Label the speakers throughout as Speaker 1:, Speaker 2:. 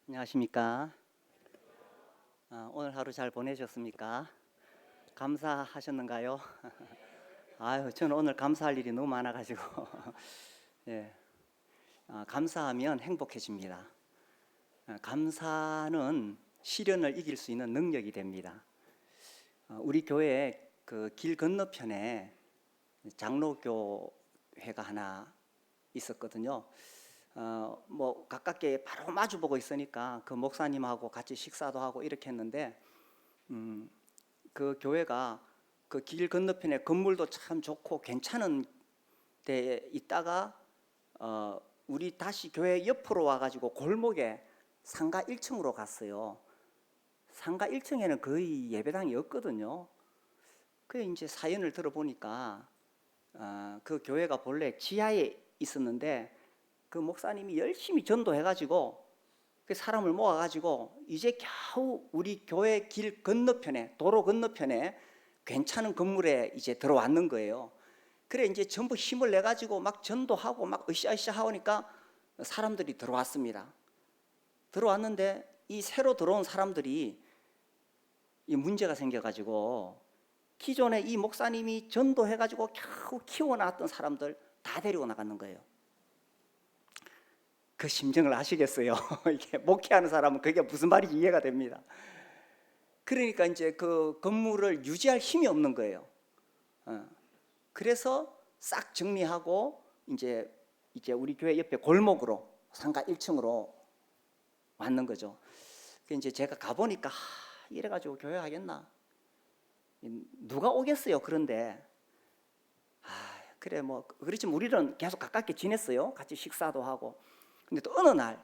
Speaker 1: 안녕하십니까? 오늘 하루 잘 보내셨습니까? 감사하셨는가요? 아유, 저는 오늘 감사할 일이 너무 많아가지고 예, 감사하면 행복해집니다. 감사는 시련을 이길 수 있는 능력이 됩니다. 우리 교회 그 길 건너편에 장로교회가 하나 있었거든요. 뭐 가깝게 바로 마주보고 있으니까 그 목사님하고 같이 식사도 하고 이렇게 했는데 그 교회가 그 길 건너편에 건물도 참 좋고 괜찮은 데에 있다가 우리 다시 교회 옆으로 와가지고 골목에 상가 1층으로 갔어요. 상가 1층에는 거의 예배당이 없거든요. 그 이제 사연을 들어보니까 그 교회가 본래 지하에 있었는데 그 목사님이 열심히 전도해가지고 그 사람을 모아가지고 이제 겨우 우리 교회 길 건너편에 도로 건너편에 괜찮은 건물에 이제 들어왔는 거예요. 그래 이제 전부 힘을 내 가지고 막 전도하고 막 으쌰으쌰 하니까 사람들이 들어왔습니다. 들어왔는데 이 새로 들어온 사람들이 이 문제가 생겨가지고 기존에 이 목사님이 전도해가지고 겨우 키워놨던 사람들 다 데리고 나가는 거예요. 그 심정을 아시겠어요? 이게 목회하는 사람은 그게 무슨 말인지 이해가 됩니다. 그러니까 이제 그 건물을 유지할 힘이 없는 거예요. 그래서 싹 정리하고 이제 우리 교회 옆에 골목으로 상가 1층으로 왔는 거죠. 이제 제가 가보니까 이래가지고 교회 하겠나? 누가 오겠어요? 그런데 그래 뭐 그렇지만 우리는 계속 가깝게 지냈어요. 같이 식사도 하고. 근데 또 어느 날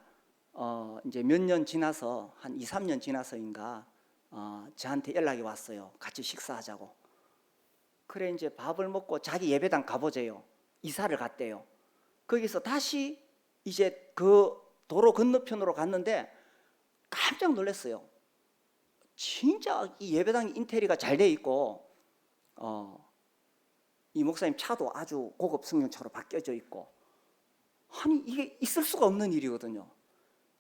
Speaker 1: 이제 몇 년 지나서 한 2, 3년 지나서인가 저한테 연락이 왔어요. 같이 식사하자고. 그래 이제 밥을 먹고 자기 예배당 가보재요. 이사를 갔대요. 거기서 다시 이제 그 도로 건너편으로 갔는데 깜짝 놀랐어요. 진짜 이 예배당 인테리어가 잘 돼 있고 이 목사님 차도 아주 고급 승용차로 바뀌어져 있고 아니 이게 있을 수가 없는 일이거든요.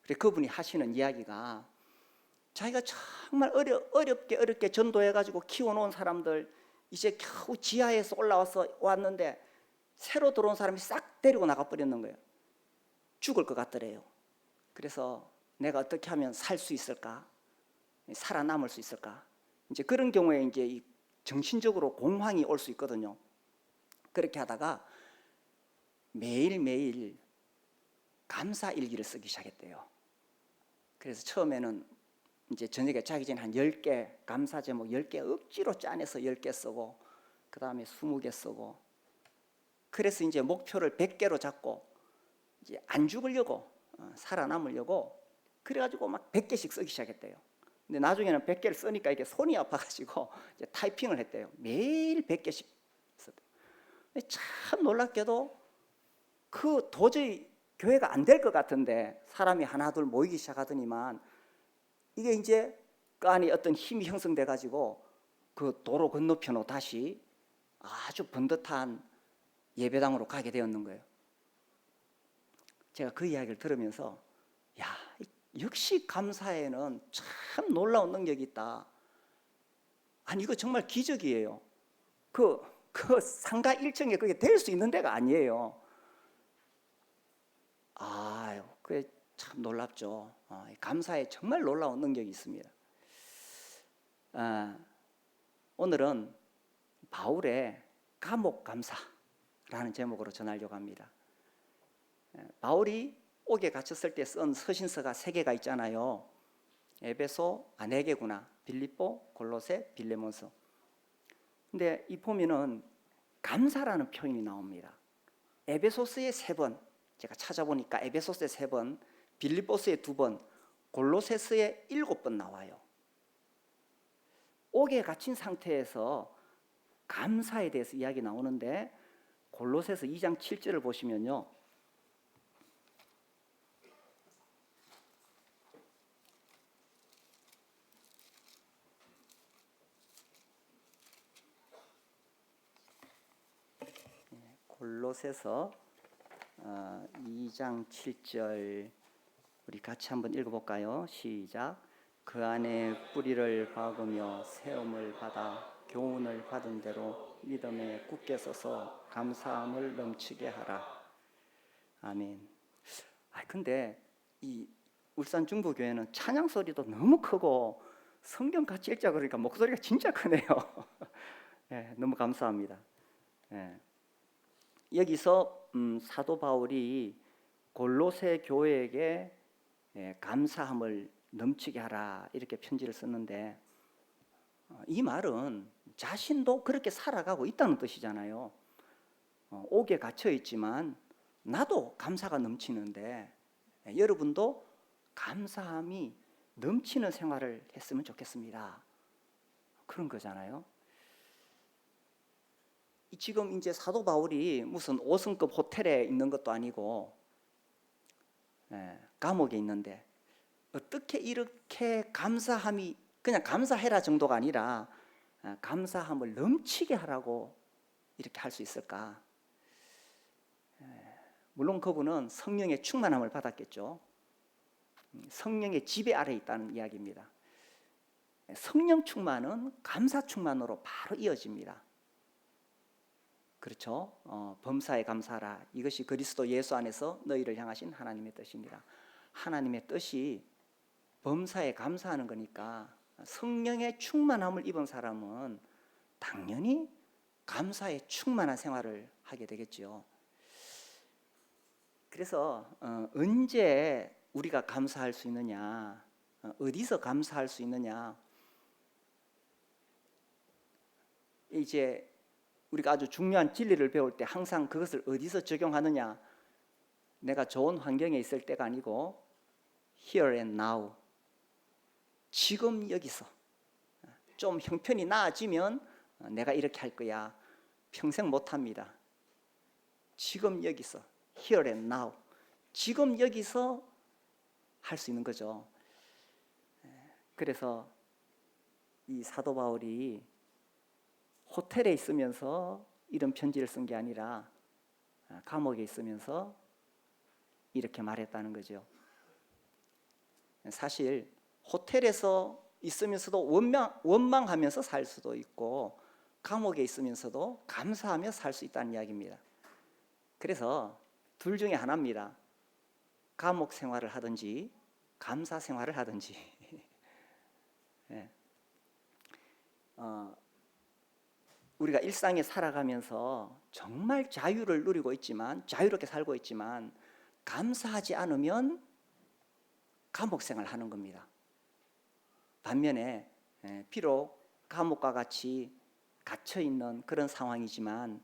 Speaker 1: 그래 그분이 하시는 이야기가 자기가 정말 어렵게 전도해가지고 키워놓은 사람들 이제 겨우 지하에서 올라와서 왔는데 새로 들어온 사람이 싹 데리고 나가버렸는 거예요. 죽을 것 같더래요. 그래서 내가 어떻게 하면 살 수 있을까? 살아남을 수 있을까? 이제 그런 경우에 이제 정신적으로 공황이 올 수 있거든요. 그렇게 하다가 매일매일 감사 일기를 쓰기 시작했대요. 그래서 처음에는 이제 저녁에 자기 전에 한 10개 감사 제목 10개 억지로 짜내서 10개 쓰고 그 다음에 20개 쓰고 그래서 이제 목표를 100개로 잡고 이제 안 죽으려고 살아남으려고 그래가지고 막 100개씩 쓰기 시작했대요. 근데 나중에는 100개를 쓰니까 이게 손이 아파가지고 이제 타이핑을 했대요. 매일 100개씩 썼대요. 참 놀랍게도 그 도저히 교회가 안 될 것 같은데 사람이 하나 둘 모이기 시작하더니만 이게 이제 그 안에 어떤 힘이 형성돼 가지고 그 도로 건너편으로 다시 아주 번듯한 예배당으로 가게 되었는 거예요. 제가 그 이야기를 들으면서 야 역시 감사에는 참 놀라운 능력이 있다. 아니 이거 정말 기적이에요. 그 상가 1층에 그게 될 수 있는 데가 아니에요. 아유 그게 참 놀랍죠. 감사에 정말 놀라운 능력이 있습니다. 오늘은 바울의 감옥 감사라는 제목으로 전하려고 합니다. 바울이 옥에 갇혔을 때 쓴 서신서가 3개가 있잖아요. 에베소, 4개구나. 빌립보, 골로새, 빌레몬서. 근데 이 보면은 감사라는 표현이 나옵니다. 에베소서에 3번, 제가 찾아보니까 에베소서에 3번, 빌립보서에 2번, 골로새서에 7번 나와요. 옥에 갇힌 상태에서 감사에 대해서 이야기 나오는데 골로새서 2장 7절을 보시면요. 골로새서 2장 7절 우리 같이 한번 읽어볼까요? 시작. 그 안에 뿌리를 박으며 세움을 받아 교훈을 받은 대로 믿음에 굳게 서서 감사함을 넘치게 하라. 아멘. 근데 이 울산 중부교회는 찬양 소리도 너무 크고 성경 같이 읽자 그러니까 목소리가 진짜 크네요. 네, 너무 감사합니다. 네. 여기서 사도 바울이 골로새 교회에게 감사함을 넘치게 하라 이렇게 편지를 썼는데, 이 말은 자신도 그렇게 살아가고 있다는 뜻이잖아요. 옥에 갇혀 있지만 나도 감사가 넘치는데 여러분도 감사함이 넘치는 생활을 했으면 좋겠습니다. 그런 거잖아요. 지금 이제 사도 바울이 무슨 5성급 호텔에 있는 것도 아니고 감옥에 있는데 어떻게 이렇게 감사함이 그냥 감사해라 정도가 아니라 감사함을 넘치게 하라고 이렇게 할 수 있을까? 물론 그분은 성령의 충만함을 받았겠죠. 성령의 지배 아래 있다는 이야기입니다. 성령 충만은 감사 충만으로 바로 이어집니다. 그렇죠? 범사에 감사하라. 이것이 그리스도 예수 안에서 너희를 향하신 하나님의 뜻입니다. 하나님의 뜻이 범사에 감사하는 거니까 성령의 충만함을 입은 사람은 당연히 감사에 충만한 생활을 하게 되겠죠. 그래서 언제 우리가 감사할 수 있느냐, 어디서 감사할 수 있느냐, 이제 우리가 아주 중요한 진리를 배울 때 항상 그것을 어디서 적용하느냐, 내가 좋은 환경에 있을 때가 아니고 here and now, 지금 여기서. 좀 형편이 나아지면 내가 이렇게 할 거야, 평생 못합니다. 지금 여기서 here and now, 지금 여기서 할 수 있는 거죠. 그래서 이 사도 바울이 호텔에 있으면서 이런 편지를 쓴 게 아니라 감옥에 있으면서 이렇게 말했다는 거죠. 사실 호텔에서 있으면서도 원망하면서 살 수도 있고 감옥에 있으면서도 감사하며 살 수 있다는 이야기입니다. 그래서 둘 중에 하나입니다. 감옥 생활을 하든지 감사 생활을 하든지. 네. 우리가 일상에 살아가면서 정말 자유를 누리고 있지만, 자유롭게 살고 있지만 감사하지 않으면 감옥 생활을 하는 겁니다. 반면에 비록 감옥과 같이 갇혀 있는 그런 상황이지만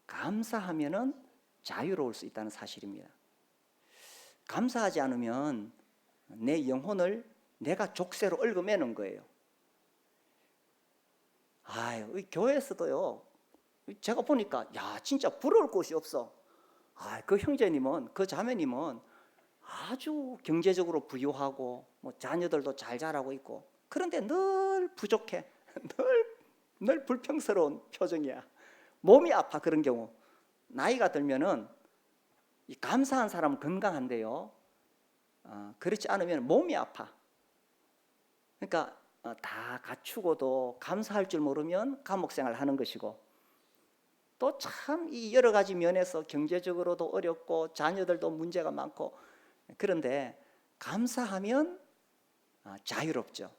Speaker 1: 감사하면은 자유로울 수 있다는 사실입니다. 감사하지 않으면 내 영혼을 내가 족쇄로 얽어매는 거예요. 이 교회에서도요, 제가 보니까 진짜 부러울 곳이 없어. 그 형제님은, 그 자매님은 아주 경제적으로 부유하고 자녀들도 잘 자라고 있고, 그런데 늘 부족해. 늘 불평스러운 표정이야. 몸이 아파. 그런 경우 나이가 들면은 감사한 사람은 건강한데요, 그렇지 않으면 몸이 아파. 그러니까 다 갖추고도 감사할 줄 모르면 감옥 생활을 하는 것이고, 또 참 이 여러 가지 면에서 경제적으로도 어렵고 자녀들도 문제가 많고, 그런데 감사하면 자유롭죠.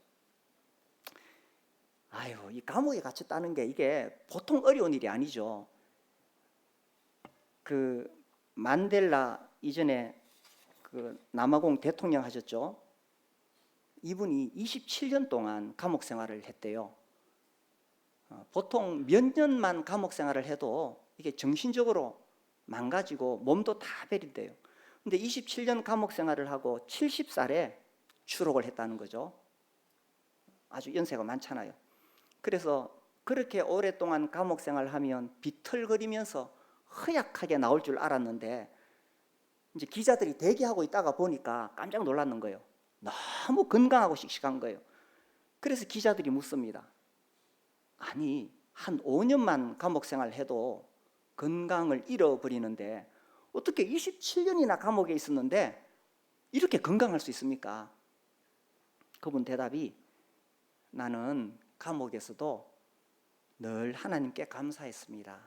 Speaker 1: 이 감옥에 갇혔다는 게 이게 보통 어려운 일이 아니죠. 그 만델라, 이전에 그 남아공 대통령 하셨죠. 이분이 27년 동안 감옥 생활을 했대요. 보통 몇 년만 감옥 생활을 해도 이게 정신적으로 망가지고 몸도 다 베린대요. 근데 27년 감옥 생활을 하고 70살에 추록을 했다는 거죠. 아주 연세가 많잖아요. 그래서 그렇게 오랫동안 감옥 생활을 하면 비틀거리면서 허약하게 나올 줄 알았는데, 이제 기자들이 대기하고 있다가 보니까 깜짝 놀랐는 거예요. 너무 건강하고 씩씩한 거예요. 그래서 기자들이 묻습니다. 아니, 한 5년만 감옥 생활을 해도 건강을 잃어버리는데 어떻게 27년이나 감옥에 있었는데 이렇게 건강할 수 있습니까? 그분 대답이 나는 감옥에서도 늘 하나님께 감사했습니다.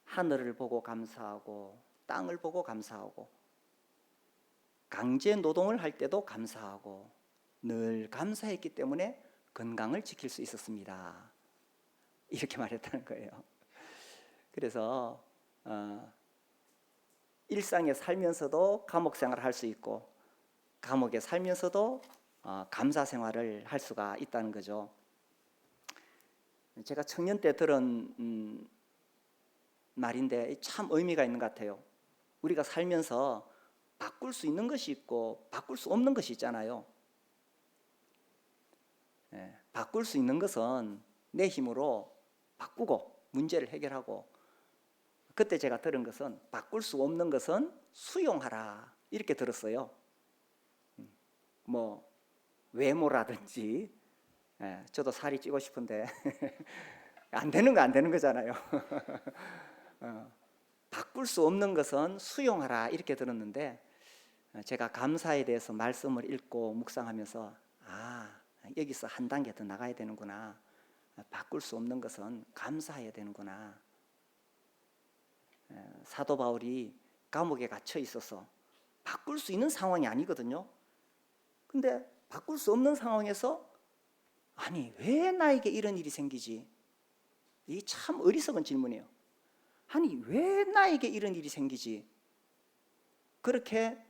Speaker 1: 하늘을 보고 감사하고 땅을 보고 감사하고 강제 노동을 할 때도 감사하고 늘 감사했기 때문에 건강을 지킬 수 있었습니다. 이렇게 말했다는 거예요. 그래서 일상에 살면서도 감옥 생활을 할 수 있고 감옥에 살면서도 감사 생활을 할 수가 있다는 거죠. 제가 청년 때 들은 말인데 참 의미가 있는 것 같아요. 우리가 살면서 바꿀 수 있는 것이 있고 바꿀 수 없는 것이 있잖아요. 바꿀 수 있는 것은 내 힘으로 바꾸고 문제를 해결하고, 그때 제가 들은 것은 바꿀 수 없는 것은 수용하라 이렇게 들었어요. 뭐 외모라든지, 저도 살이 찌고 싶은데 안 되는 거 안 되는 거잖아요. 바꿀 수 없는 것은 수용하라 이렇게 들었는데, 제가 감사에 대해서 말씀을 읽고 묵상하면서 여기서 한 단계 더 나가야 되는구나. 바꿀 수 없는 것은 감사해야 되는구나. 사도 바울이 감옥에 갇혀 있어서 바꿀 수 있는 상황이 아니거든요. 근데 바꿀 수 없는 상황에서 아니 왜 나에게 이런 일이 생기지? 이게 참 어리석은 질문이에요. 아니 왜 나에게 이런 일이 생기지? 그렇게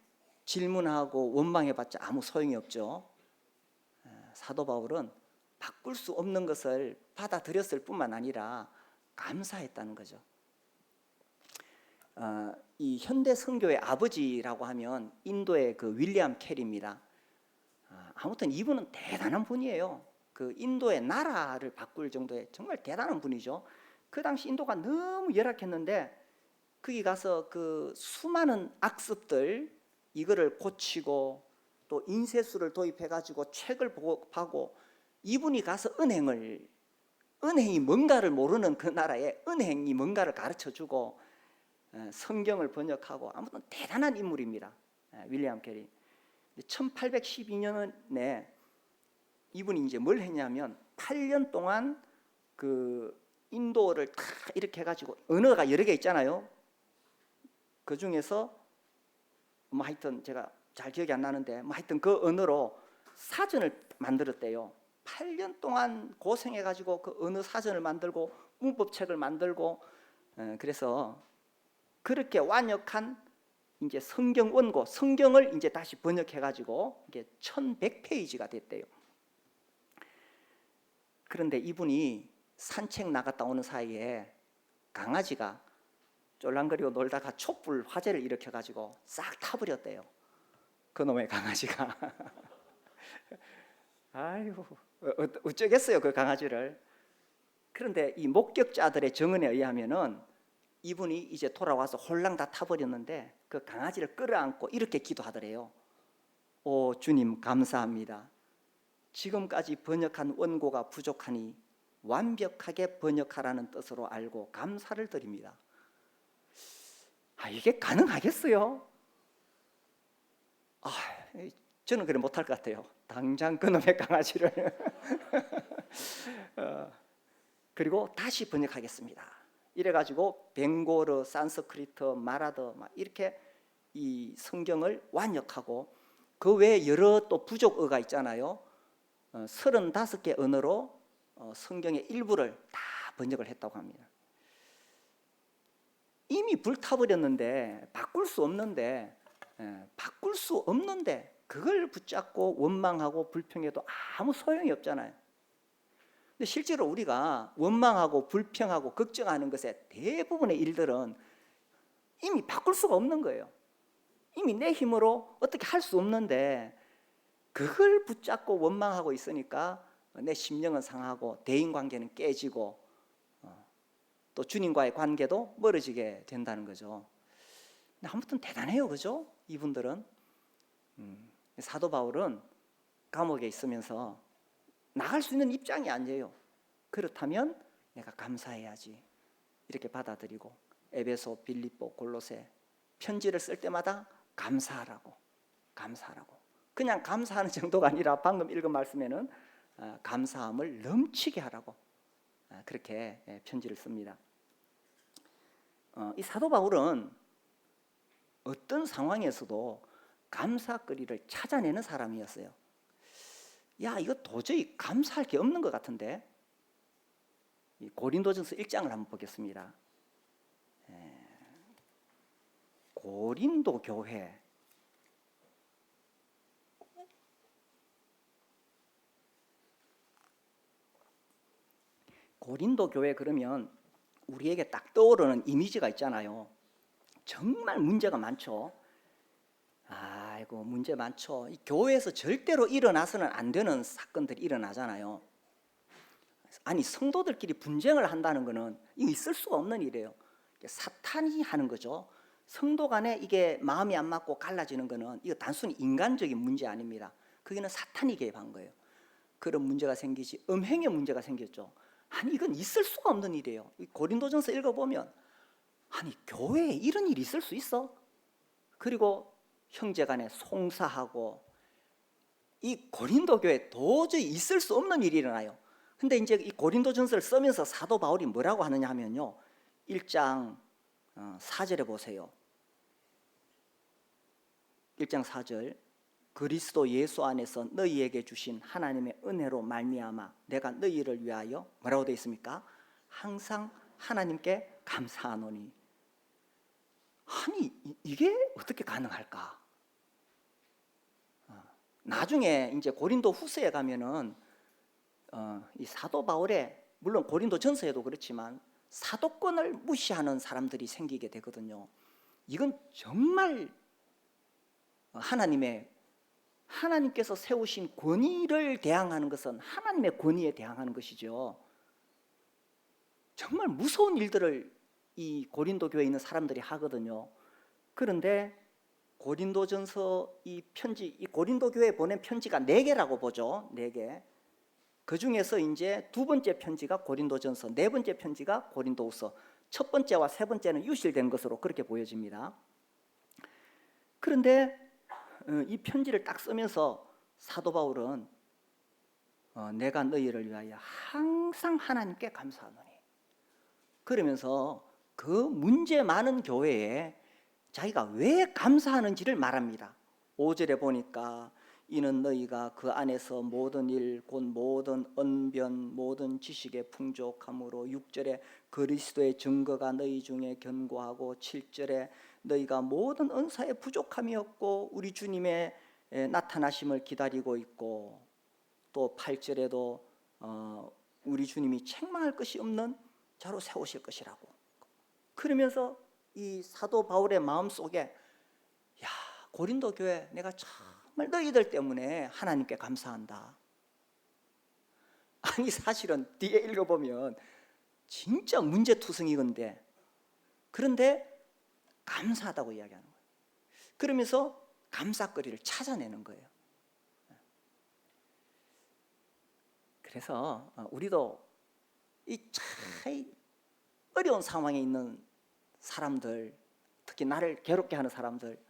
Speaker 1: 질문하고 원망해봤자 아무 소용이 없죠. 사도 바울은 바꿀 수 없는 것을 받아들였을 뿐만 아니라 감사했다는 거죠. 이 현대 선교의 아버지라고 하면 인도의 그 윌리엄 캐리입니다. 아무튼 이분은 대단한 분이에요. 그 인도의 나라를 바꿀 정도의 정말 대단한 분이죠. 그 당시 인도가 너무 열악했는데 거기 가서 그 수많은 악습들 이거를 고치고 또 인쇄술을 도입해가지고 책을 보고 이분이 가서 은행이 뭔가를 모르는 그 나라에 은행이 뭔가를 가르쳐주고 성경을 번역하고, 아무튼 대단한 인물입니다. 윌리엄 캐리. 1812년에 이분이 이제 뭘 했냐면 8년 동안 그 인도어를 다 이렇게 해가지고, 언어가 여러 개 있잖아요. 그 중에서 뭐 하여튼 제가 잘 기억이 안 나는데 뭐 하여튼 그 언어로 사전을 만들었대요. 8년 동안 고생해가지고 그 언어 사전을 만들고 문법책을 만들고, 그래서 그렇게 완역한 이제 성경 원고, 성경을 이제 다시 번역해가지고 이게 1100페이지가 됐대요. 그런데 이분이 산책 나갔다 오는 사이에 강아지가 쫄랑거리고 놀다가 촛불 화재를 일으켜가지고 싹 타버렸대요. 그놈의 강아지가. 아이고 어쩌겠어요 그 강아지를. 그런데 이 목격자들의 증언에 의하면은 이분이 이제 돌아와서 홀랑 다 타버렸는데 그 강아지를 끌어안고 이렇게 기도하더래요. 오 주님 감사합니다. 지금까지 번역한 원고가 부족하니 완벽하게 번역하라는 뜻으로 알고 감사를 드립니다. 이게 가능하겠어요? 저는 그래 못할 것 같아요. 당장 그놈의 강아지를 그리고 다시 번역하겠습니다. 이래가지고 벵고르, 산스크리트, 마라더 막 이렇게 이 성경을 완역하고, 그 외에 여러 또 부족어가 있잖아요. 35개 언어로 성경의 일부를 다 번역을 했다고 합니다. 이미 불타버렸는데 바꿀 수 없는데 그걸 붙잡고 원망하고 불평해도 아무 소용이 없잖아요. 근데 실제로 우리가 원망하고 불평하고 걱정하는 것의 대부분의 일들은 이미 바꿀 수가 없는 거예요. 이미 내 힘으로 어떻게 할 수 없는데 그걸 붙잡고 원망하고 있으니까 내 심령은 상하고 대인관계는 깨지고 또 주님과의 관계도 멀어지게 된다는 거죠. 근데 아무튼 대단해요, 그죠? 이분들은. 사도 바울은 감옥에 있으면서 나갈 수 있는 입장이 아니에요. 그렇다면 내가 감사해야지 이렇게 받아들이고, 에베소, 빌립보, 골로새 편지를 쓸 때마다 감사하라고, 감사하라고. 그냥 감사하는 정도가 아니라 방금 읽은 말씀에는 감사함을 넘치게 하라고 그렇게 편지를 씁니다. 이 사도 바울은 어떤 상황에서도 감사거리를 찾아내는 사람이었어요. 야, 이거 도저히 감사할 게 없는 것 같은데. 고린도전서 1장을 한번 보겠습니다. 고린도 교회. 고린도 교회 그러면 우리에게 딱 떠오르는 이미지가 있잖아요. 정말 문제가 많죠. 아이고, 문제 많죠. 이 교회에서 절대로 일어나서는 안 되는 사건들이 일어나잖아요. 아니, 성도들끼리 분쟁을 한다는 것은 이거 있을 수가 없는 일이에요. 사탄이 하는 거죠. 성도 간에 이게 마음이 안 맞고 갈라지는 것은 이거 단순히 인간적인 문제 아닙니다. 거기는 사탄이 개입한 거예요. 그런 문제가 생기지, 음행의 문제가 생겼죠. 아니, 이건 있을 수가 없는 일이에요. 고린도전서 읽어보면 아니, 교회에 이런 일이 있을 수 있어? 그리고 형제간에 송사하고, 이 고린도 교회에 도저히 있을 수 없는 일이 일어나요. 근데 이제 이 고린도전서를 쓰면서 사도 바울이 뭐라고 하느냐 하면요, 1장 4절에 보세요. 1장 4절, 그리스도 예수 안에서 너희에게 주신 하나님의 은혜로 말미암아 내가 너희를 위하여 뭐라고 되어 있습니까? 항상 하나님께 감사하노니. 아니, 이게 어떻게 가능할까? 나중에 이제 고린도 후서에 가면은 이 사도 바울의, 물론 고린도 전서에도 그렇지만 사도권을 무시하는 사람들이 생기게 되거든요. 이건 정말 하나님께서 세우신 권위를 대항하는 것은 하나님의 권위에 대항하는 것이죠. 정말 무서운 일들을 이 고린도 교회에 있는 사람들이 하거든요. 그런데 고린도전서 이 고린도 교회에 보낸 편지가 4개라고 보죠. 4개. 그 중에서 이제 2번째 편지가 고린도전서, 4번째 편지가 고린도후서, 첫 번째와 세 번째는 유실된 것으로 그렇게 보여집니다. 그런데 이 편지를 딱 쓰면서 사도 바울은 내가 너희를 위하여 항상 하나님께 감사하노니, 그러면서 그 문제 많은 교회에 자기가 왜 감사하는지를 말합니다. 5절에 보니까 이는 너희가 그 안에서 모든 일 곧 모든 언변 모든 지식에 풍족함으로, 6절에 그리스도의 증거가 너희 중에 견고하고, 7절에 너희가 모든 은사에 부족함이 없고 우리 주님의 나타나심을 기다리고 있고, 또 8절에도 우리 주님이 책망할 것이 없는 자로 세우실 것이라고. 그러면서 이 사도 바울의 마음속에, 야, 고린도 교회 내가 정말 너희들 때문에 하나님께 감사한다. 아니, 사실은 뒤에 읽어보면 진짜 문제투성이건데, 그런데 감사하다고 이야기하는 거예요. 그러면서 감사거리를 찾아내는 거예요. 그래서 우리도 이 참 어려운 상황에 있는 사람들, 특히 나를 괴롭게 하는 사람들,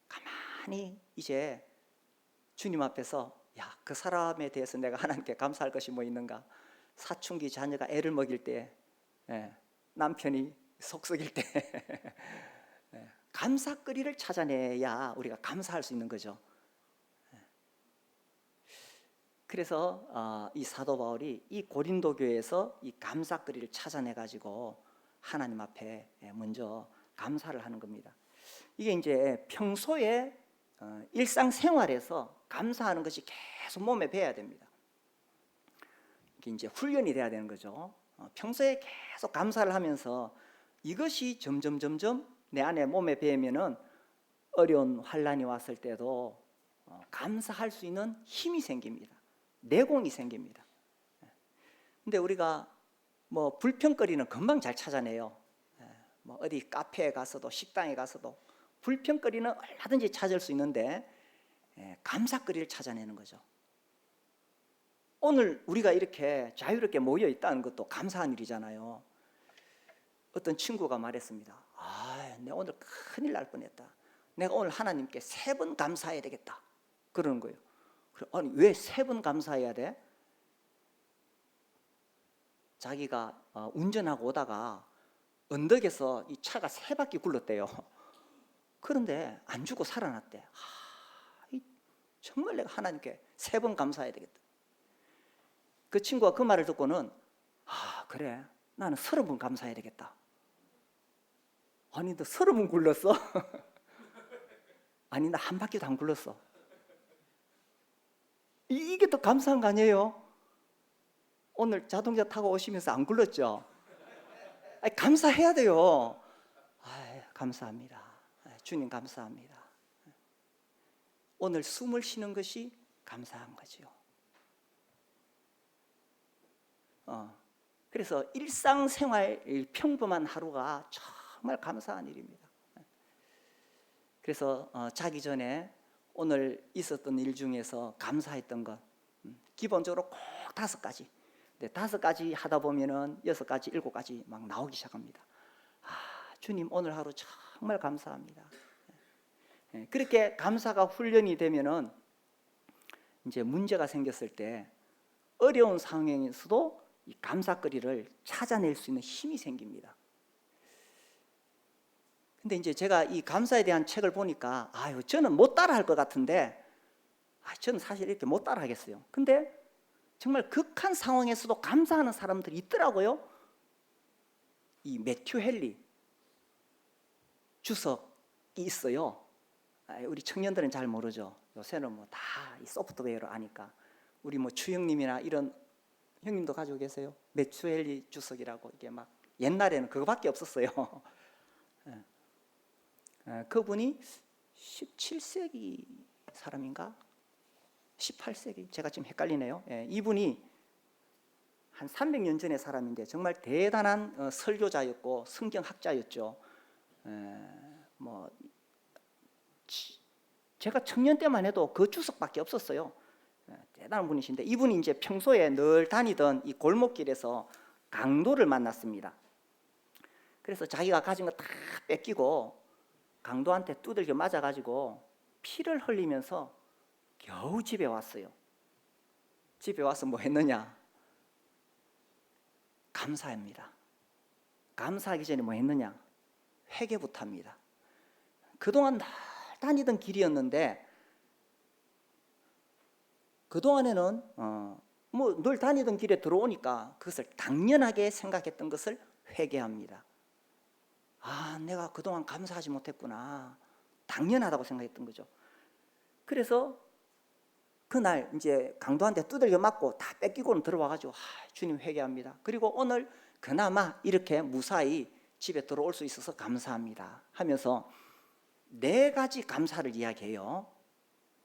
Speaker 1: 가만히 이제 주님 앞에서, 야, 그 사람에 대해서 내가 하나님께 감사할 것이 뭐 있는가? 사춘기 자녀가 애를 먹일 때, 남편이 속 썩일 때 감사거리를 찾아내야 우리가 감사할 수 있는 거죠. 그래서 이 사도 바울이 이 고린도 교회에서 이 감사거리를 찾아내 가지고 하나님 앞에 먼저 감사를 하는 겁니다. 이게 이제 평소에 일상생활에서 감사하는 것이 계속 몸에 배어야 됩니다. 이게 이제 훈련이 돼야 되는 거죠. 평소에 계속 감사를 하면서 이것이 점점 내 안에 몸에 배우면은 어려운 환난이 왔을 때도 감사할 수 있는 힘이 생깁니다. 내공이 생깁니다. 근데 우리가 뭐 불평거리는 금방 잘 찾아내요. 뭐 어디 카페에 가서도 식당에 가서도 불평거리는 얼마든지 찾을 수 있는데, 감사거리를 찾아내는 거죠. 오늘 우리가 이렇게 자유롭게 모여 있다는 것도 감사한 일이잖아요. 어떤 친구가 말했습니다. 내 오늘 큰일 날 뻔했다. 내가 오늘 하나님께 3번 감사해야 되겠다 그러는 거예요. 아니 왜 3번 감사해야 돼? 자기가 운전하고 오다가 언덕에서 이 차가 3바퀴 굴렀대요. 그런데 안 죽고 살아났대. 정말 내가 하나님께 3번 감사해야 되겠다. 그 친구가 그 말을 듣고는 그래 나는 30번 감사해야 되겠다. 아니 너 30번 굴렀어? 아니 나 한 바퀴도 안 굴렀어. 이게 더 감사한 거 아니에요? 오늘 자동차 타고 오시면서 안 굴렀죠? 아니, 감사해야 돼요. 감사합니다. 주님 감사합니다. 오늘 숨을 쉬는 것이 감사한 거죠. 그래서 일상생활 평범한 하루가 정말 감사한 일입니다. 그래서 자기 전에 오늘 있었던 일 중에서 감사했던 것 기본적으로 꼭 5가지. 5가지 하다 보면은 6가지, 7가지 막 나오기 시작합니다. 주님 오늘 하루 정말 감사합니다. 그렇게 감사가 훈련이 되면은 이제 문제가 생겼을 때 어려운 상황에서도 이 감사거리를 찾아낼 수 있는 힘이 생깁니다. 근데 이제 제가 이 감사에 대한 책을 보니까 저는 못 따라할 것 같은데 저는 사실 이렇게 못 따라하겠어요. 근데 정말 극한 상황에서도 감사하는 사람들이 있더라고요. 이 매튜 헨리 주석이 있어요. 우리 청년들은 잘 모르죠. 요새는 뭐 다 이 소프트웨어로 아니까. 우리 뭐 주형님이나 이런 형님도 가지고 계세요. 매튜 헨리 주석이라고 이게 막 옛날에는 그거밖에 없었어요. 그분이 17세기 사람인가? 18세기? 제가 지금 헷갈리네요. 이분이 한 300년 전의 사람인데 정말 대단한 설교자였고 성경학자였죠. 제가 청년 때만 해도 그 주석밖에 없었어요. 대단한 분이신데 이분이 이제 평소에 늘 다니던 이 골목길에서 강도를 만났습니다. 그래서 자기가 가진 거 다 뺏기고 강도한테 두들겨 맞아가지고 피를 흘리면서 겨우 집에 왔어요. 집에 와서 뭐 했느냐? 감사합니다. 감사하기 전에 뭐 했느냐? 회개부터 합니다. 그동안 늘 다니던 길이었는데 그동안에는 뭐 늘 다니던 길에 들어오니까 그것을 당연하게 생각했던 것을 회개합니다. 내가 그동안 감사하지 못했구나. 당연하다고 생각했던 거죠. 그래서 그날 이제 강도한테 두들겨 맞고 다 뺏기고는 들어와가지고 주님 회개합니다. 그리고 오늘 그나마 이렇게 무사히 집에 들어올 수 있어서 감사합니다 하면서 4가지 감사를 이야기해요.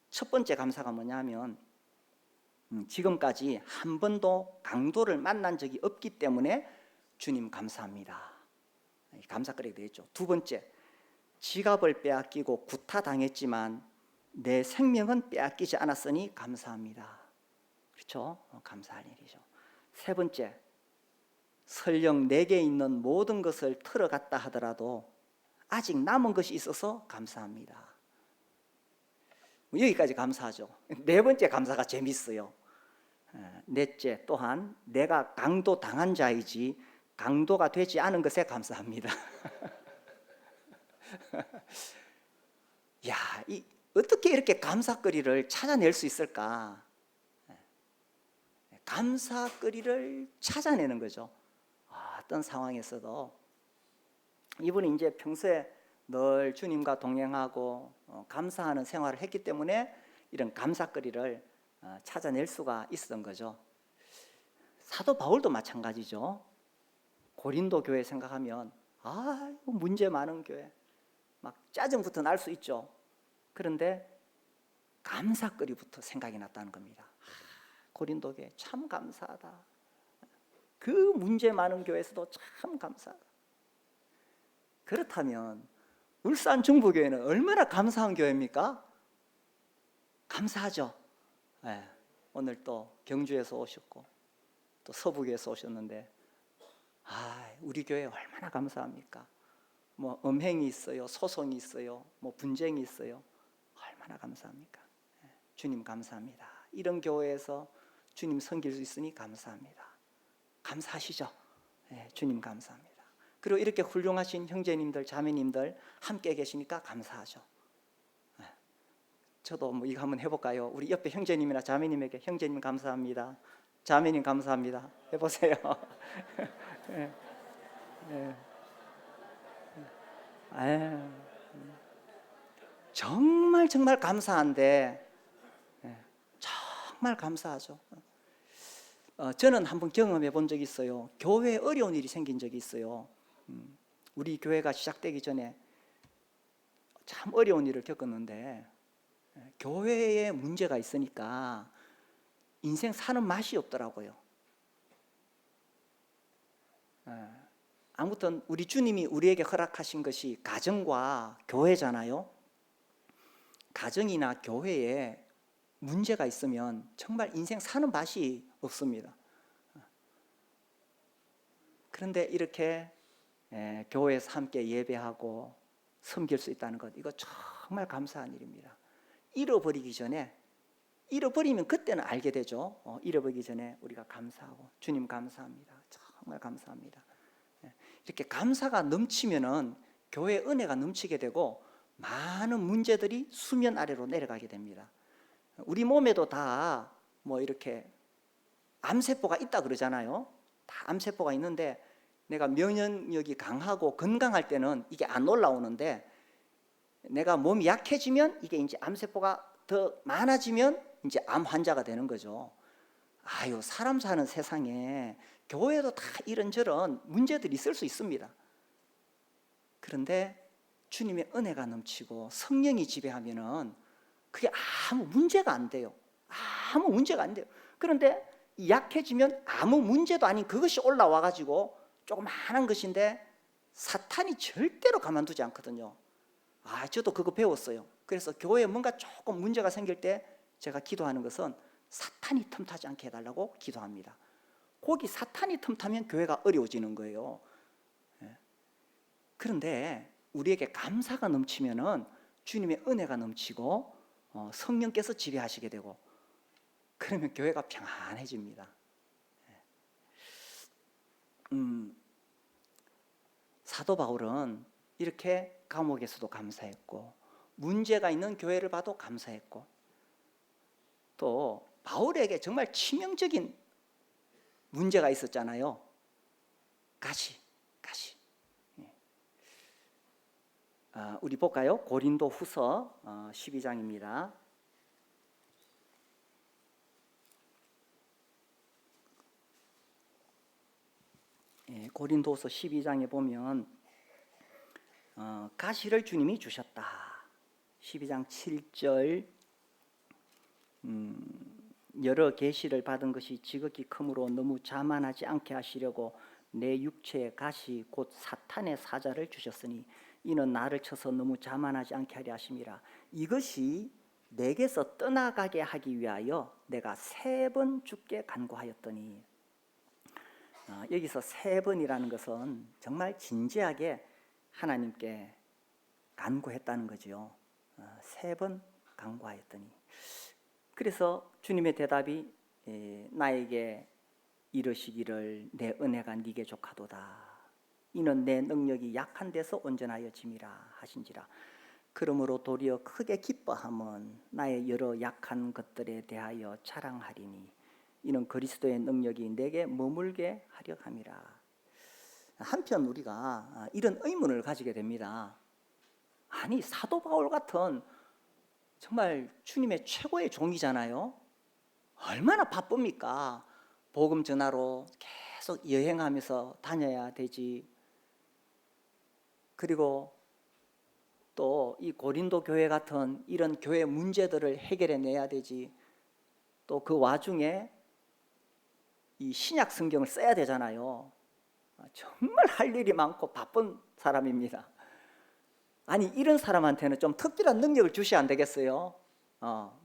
Speaker 1: 첫 번째 감사가 뭐냐면 지금까지 한 번도 강도를 만난 적이 없기 때문에 주님 감사합니다. 감사거리가 되겠죠. 2번째, 지갑을 빼앗기고 구타당했지만 내 생명은 빼앗기지 않았으니 감사합니다. 그렇죠? 감사할 일이죠. 3번째, 설령 내게 있는 모든 것을 털어갔다 하더라도 아직 남은 것이 있어서 감사합니다. 여기까지 감사하죠. 4번째 감사가 재밌어요. 넷째, 또한 내가 강도 당한 자이지 강도가 되지 않은 것에 감사합니다. 어떻게 이렇게 감사거리를 찾아낼 수 있을까? 감사거리를 찾아내는 거죠. 어떤 상황에서도 이분이 이제 평소에 늘 주님과 동행하고 감사하는 생활을 했기 때문에 이런 감사거리를 찾아낼 수가 있었던 거죠. 사도 바울도 마찬가지죠. 고린도 교회 생각하면 문제 많은 교회, 막 짜증부터 날 수 있죠. 그런데 감사거리부터 생각이 났다는 겁니다. 고린도 교회 참 감사하다. 그 문제 많은 교회에서도 참 감사하다. 그렇다면 울산 중부교회는 얼마나 감사한 교회입니까? 감사하죠. 오늘 또 경주에서 오셨고 또 서부교에서 오셨는데 우리 교회 얼마나 감사합니까? 뭐 음행이 있어요, 소송이 있어요, 뭐 분쟁이 있어요. 얼마나 감사합니까? 주님 감사합니다. 이런 교회에서 주님 섬길 수 있으니 감사합니다. 감사하시죠? 네, 주님 감사합니다. 그리고 이렇게 훌륭하신 형제님들, 자매님들 함께 계시니까 감사하죠. 저도 뭐 이거 한번 해볼까요? 우리 옆에 형제님이나 자매님에게 형제님 감사합니다, 자매님 감사합니다 해보세요. 네, 네. 정말 정말 감사한데, 정말 감사하죠. 저는 한번 경험해 본 적이 있어요. 교회에 어려운 일이 생긴 적이 있어요. 우리 교회가 시작되기 전에 참 어려운 일을 겪었는데, 교회에 문제가 있으니까 인생 사는 맛이 없더라고요. 아무튼 우리 주님이 우리에게 허락하신 것이 가정과 교회잖아요. 가정이나 교회에 문제가 있으면 정말 인생 사는 맛이 없습니다. 그런데 이렇게 교회에서 함께 예배하고 섬길 수 있다는 것, 이거 정말 감사한 일입니다. 잃어버리기 전에, 잃어버리면 그때는 알게 되죠. 잃어버리기 전에 우리가 감사하고, 주님 감사합니다, 정말 감사합니다. 이렇게 감사가 넘치면은 교회 은혜가 넘치게 되고 많은 문제들이 수면 아래로 내려가게 됩니다. 우리 몸에도 다 뭐 이렇게 암세포가 있다 그러잖아요. 다 암세포가 있는데, 내가 면역력이 강하고 건강할 때는 이게 안 올라오는데, 내가 몸이 약해지면 이게 이제 암세포가 더 많아지면 이제 암 환자가 되는 거죠. 아유, 사람 사는 세상에 교회도 다 이런저런 문제들이 있을 수 있습니다. 그런데 주님의 은혜가 넘치고 성령이 지배하면은 그게 아무 문제가 안 돼요. 아무 문제가 안 돼요. 그런데 약해지면 아무 문제도 아닌 그것이 올라와 가지고 조그마한 것인데 사탄이 절대로 가만두지 않거든요. 저도 그거 배웠어요. 그래서 교회에 뭔가 조금 문제가 생길 때 제가 기도하는 것은 사탄이 틈타지 않게 해달라고 기도합니다. 거기 사탄이 틈타면 교회가 어려워지는 거예요. 그런데 우리에게 감사가 넘치면은 주님의 은혜가 넘치고 성령께서 지배하시게 되고, 그러면 교회가 평안해집니다. 사도 바울은 이렇게 감옥에서도 감사했고, 문제가 있는 교회를 봐도 감사했고, 또 바울에게 정말 치명적인 문제가 있었잖아요. 가시. 우리 볼까요? 고린도 후서 12장입니다. 고린도후서 12장에 보면 가시를 주님이 주셨다. 12장 7절, 여러 계시를 받은 것이 지극히 크므로 너무 자만하지 않게 하시려고 내 육체에 가시 곧 사탄의 사자를 주셨으니 이는 나를 쳐서 너무 자만하지 않게 하려 하심이라. 이것이 내게서 떠나가게 하기 위하여 내가 3번 주께 간구하였더니, 여기서 3번이라는 것은 정말 진지하게 하나님께 간구했다는 거죠. 3번 간구하였더니, 그래서 주님의 대답이 나에게 이르시기를 내 은혜가 네게 족하도다. 이는 내 능력이 약한 데서 온전하여 짐이라 하신지라. 그러므로 도리어 크게 기뻐함은 나의 여러 약한 것들에 대하여 자랑하리니 이는 그리스도의 능력이 내게 머물게 하려 함이라. 한편 우리가 이런 의문을 가지게 됩니다. 아니, 사도 바울 같은 정말 주님의 최고의 종이잖아요. 얼마나 바쁩니까? 복음 전하러 계속 여행하면서 다녀야 되지. 그리고 또 이 고린도 교회 같은 이런 교회 문제들을 해결해 내야 되지. 또 그 와중에 이 신약 성경을 써야 되잖아요. 정말 할 일이 많고 바쁜 사람입니다. 아니, 이런 사람한테는 좀 특별한 능력을 주셔야 안 되겠어요?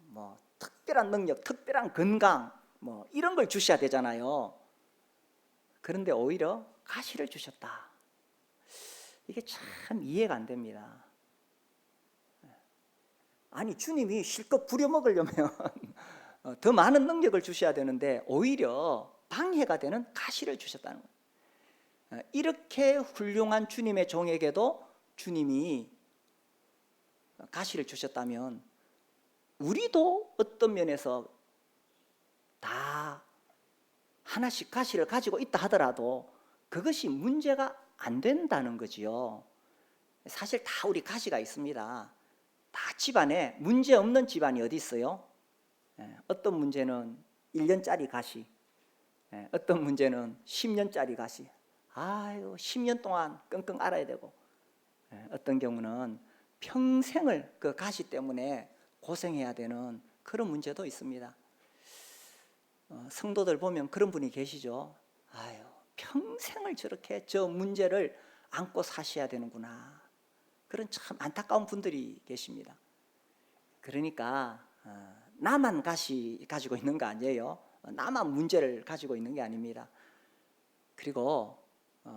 Speaker 1: 뭐 특별한 능력, 특별한 건강, 뭐 이런 걸 주셔야 되잖아요. 그런데 오히려 가시를 주셨다. 이게 참 이해가 안 됩니다. 아니 주님이 실컷 부려먹으려면 더 많은 능력을 주셔야 되는데 오히려 방해가 되는 가시를 주셨다는 거예요. 이렇게 훌륭한 주님의 종에게도 주님이 가시를 주셨다면 우리도 어떤 면에서 다 하나씩 가시를 가지고 있다 하더라도 그것이 문제가 안 된다는 거지요. 사실 다 우리 가시가 있습니다. 다 집안에 문제 없는 집안이 어디 있어요? 어떤 문제는 1년짜리 가시, 어떤 문제는 10년짜리 가시. 아유, 10년 동안 끙끙 앓아야 되고, 어떤 경우는 평생을 그 가시 때문에 고생해야 되는 그런 문제도 있습니다. 성도들 보면 그런 분이 계시죠. 아유, 평생을 저렇게 저 문제를 안고 사셔야 되는구나. 그런 참 안타까운 분들이 계십니다. 그러니까 나만 가시 가지고 있는 거 아니에요. 나만 문제를 가지고 있는 게 아닙니다. 그리고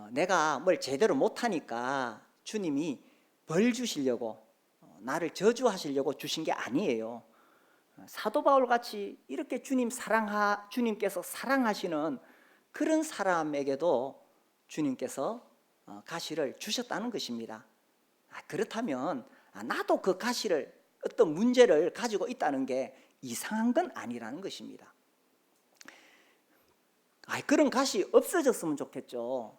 Speaker 1: 내가 뭘 제대로 못하니까 주님이 벌 주시려고 나를 저주하시려고 주신 게 아니에요. 사도 바울 같이 이렇게 주님께서 사랑하시는 그런 사람에게도 주님께서 가시를 주셨다는 것입니다. 그렇다면 나도 그 가시를 어떤 문제를 가지고 있다는 게 이상한 건 아니라는 것입니다. 그런 가시 없어졌으면 좋겠죠.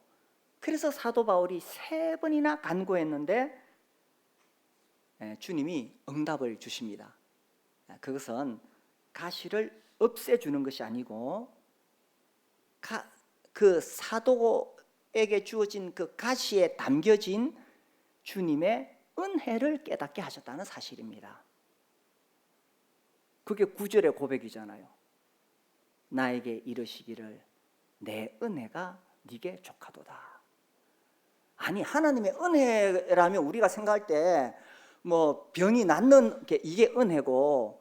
Speaker 1: 그래서 사도 바울이 3번이나 간구했는데 주님이 응답을 주십니다. 그것은 가시를 없애주는 것이 아니고 그 사도에게 주어진 그 가시에 담겨진 주님의 은혜를 깨닫게 하셨다는 사실입니다. 그게 9절의 고백이잖아요. 나에게 이르시기를 내 은혜가 네게 족하도다. 아니, 하나님의 은혜라면 우리가 생각할 때 뭐 병이 낫는 게 이게 은혜고,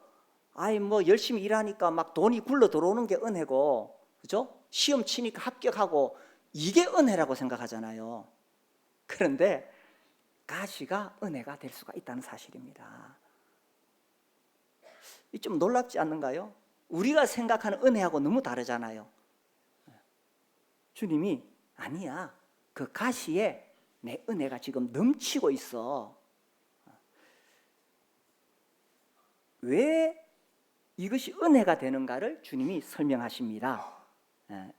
Speaker 1: 뭐 열심히 일하니까 막 돈이 굴러 들어오는 게 은혜고, 그죠? 시험 치니까 합격하고 이게 은혜라고 생각하잖아요. 그런데 가시가 은혜가 될 수가 있다는 사실입니다. 좀 놀랍지 않는가요? 우리가 생각하는 은혜하고 너무 다르잖아요. 주님이 아니야, 그 가시에 내 은혜가 지금 넘치고 있어. 왜 이것이 은혜가 되는가를 주님이 설명하십니다.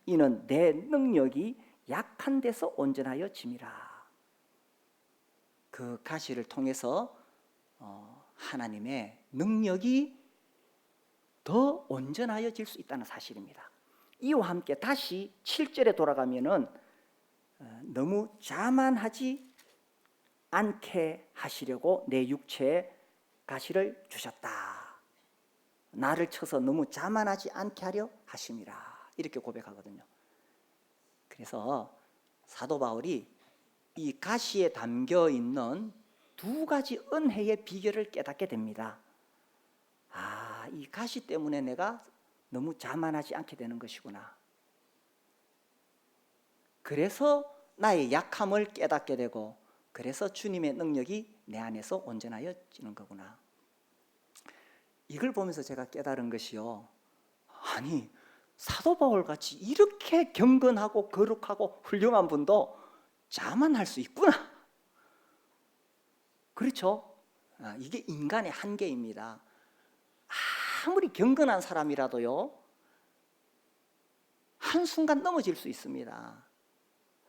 Speaker 1: 이는 내 능력이 약한 데서 온전하여 짐이라. 그 가시를 통해서 하나님의 능력이 더 온전하여질 수 있다는 사실입니다. 이와 함께 다시 7절에 돌아가면은 너무 자만하지 않게 하시려고 내 육체에 가시를 주셨다. 나를 쳐서 너무 자만하지 않게 하려 하심이라. 이렇게 고백하거든요. 그래서 사도 바울이 이 가시에 담겨 있는 2가지 은혜의 비결을 깨닫게 됩니다. 이 가시 때문에 내가 너무 자만하지 않게 되는 것이구나. 그래서 나의 약함을 깨닫게 되고, 그래서 주님의 능력이 내 안에서 온전하여지는 거구나. 이걸 보면서 제가 깨달은 것이요, 아니, 사도 바울 같이 이렇게 경건하고 거룩하고 훌륭한 분도 자만할 수 있구나. 그렇죠? 이게 인간의 한계입니다. 아무리 경건한 사람이라도요, 한순간 넘어질 수 있습니다.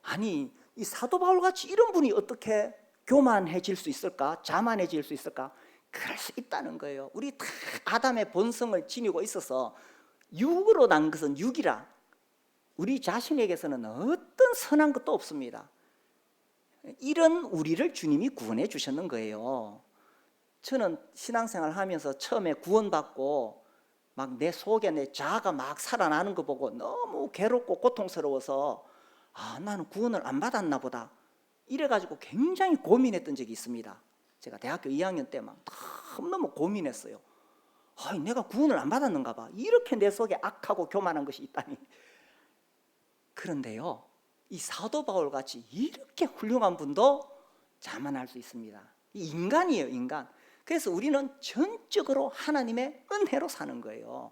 Speaker 1: 아니, 이 사도 바울 같이 이런 분이 어떻게 교만해질 수 있을까? 자만해질 수 있을까? 그럴 수 있다는 거예요. 우리 다 아담의 본성을 지니고 있어서 육으로 난 것은 육이라 우리 자신에게서는 어떤 선한 것도 없습니다. 이런 우리를 주님이 구원해 주셨는 거예요. 저는 신앙생활 하면서 처음에 구원받고 막 내 속에 내 자아가 막 살아나는 거 보고 너무 괴롭고 고통스러워서 나는 구원을 안 받았나 보다, 이래가지고 굉장히 고민했던 적이 있습니다. 제가 대학교 2학년 때 막 너무너무 고민했어요. 내가 구원을 안 받았는가 봐, 이렇게 내 속에 악하고 교만한 것이 있다니. 그런데요, 이 사도 바울 같이 이렇게 훌륭한 분도 자만할 수 있습니다. 인간이에요, 인간. 그래서 우리는 전적으로 하나님의 은혜로 사는 거예요.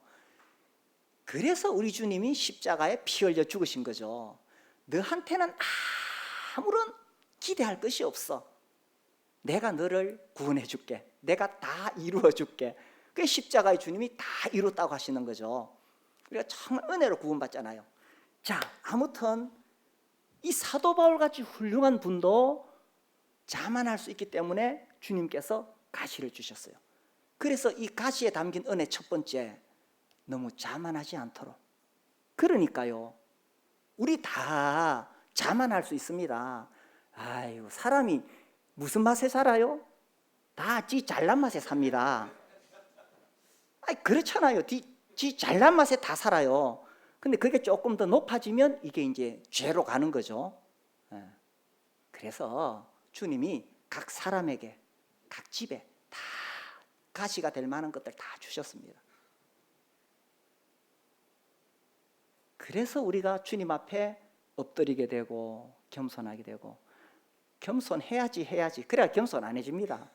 Speaker 1: 그래서 우리 주님이 십자가에 피 흘려 죽으신 거죠. 너한테는 아무런 기대할 것이 없어. 내가 너를 구원해 줄게. 내가 다 이루어 줄게. 그 십자가의 주님이 다 이뤘다고 하시는 거죠. 우리가 정말 은혜로 구원받잖아요. 자, 아무튼 이 사도 바울 같이 훌륭한 분도 자만할 수 있기 때문에 주님께서 가시를 주셨어요. 그래서 이 가시에 담긴 은혜 첫 번째, 너무 자만하지 않도록. 그러니까요, 우리 다 자만할 수 있습니다. 아유, 사람이 무슨 맛에 살아요? 다 지 잘난 맛에 삽니다. 아니, 그렇잖아요. 지 잘난 맛에 다 살아요. 근데 그게 조금 더 높아지면 이게 이제 죄로 가는 거죠. 그래서 주님이 각 사람에게, 각 집에 다 가시가 될 만한 것들 다 주셨습니다. 그래서 우리가 주님 앞에 엎드리게 되고 겸손하게 되고, 겸손해야지 그래야 겸손 안 해집니다.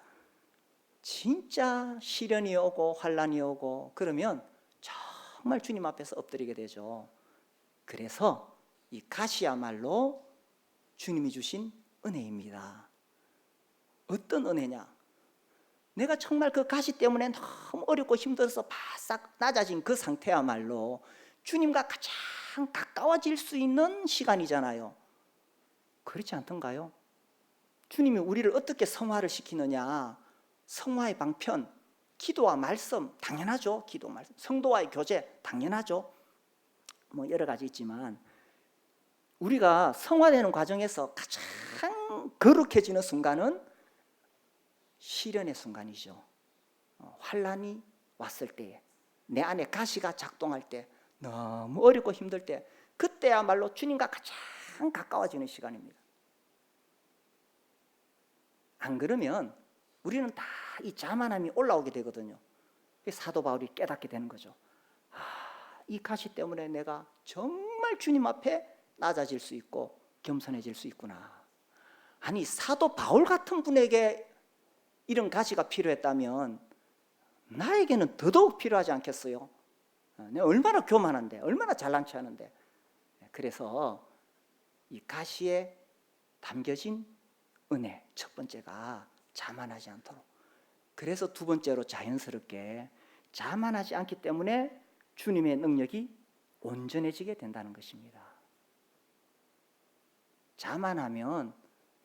Speaker 1: 진짜 시련이 오고 환난이 오고 그러면 정말 주님 앞에서 엎드리게 되죠. 그래서 이 가시야말로 주님이 주신 은혜입니다. 어떤 은혜냐? 내가 정말 그 가시 때문에 너무 어렵고 힘들어서 바싹 낮아진 그 상태야말로 주님과 가장 가까워질 수 있는 시간이잖아요. 그렇지 않던가요? 주님이 우리를 어떻게 성화를 시키느냐? 성화의 방편, 기도와 말씀 당연하죠. 기도, 말씀, 성도와의 교제 당연하죠. 뭐 여러 가지 있지만 우리가 성화되는 과정에서 가장 거룩해지는 순간은 시련의 순간이죠. 환난이 왔을 때에, 내 안에 가시가 작동할 때, 너무 어렵고 힘들 때, 그때야말로 주님과 가장 가까워지는 시간입니다. 안 그러면 우리는 다 이 자만함이 올라오게 되거든요. 사도 바울이 깨닫게 되는 거죠. 이 가시 때문에 내가 정말 주님 앞에 낮아질 수 있고 겸손해질 수 있구나. 아니, 사도 바울 같은 분에게 이런 가시가 필요했다면 나에게는 더더욱 필요하지 않겠어요? 내가 얼마나 교만한데, 얼마나 잘난 체 하는데. 그래서 이 가시에 담겨진 은혜, 첫 번째가 자만하지 않도록. 그래서 두 번째로 자연스럽게 자만하지 않기 때문에 주님의 능력이 온전해지게 된다는 것입니다. 자만하면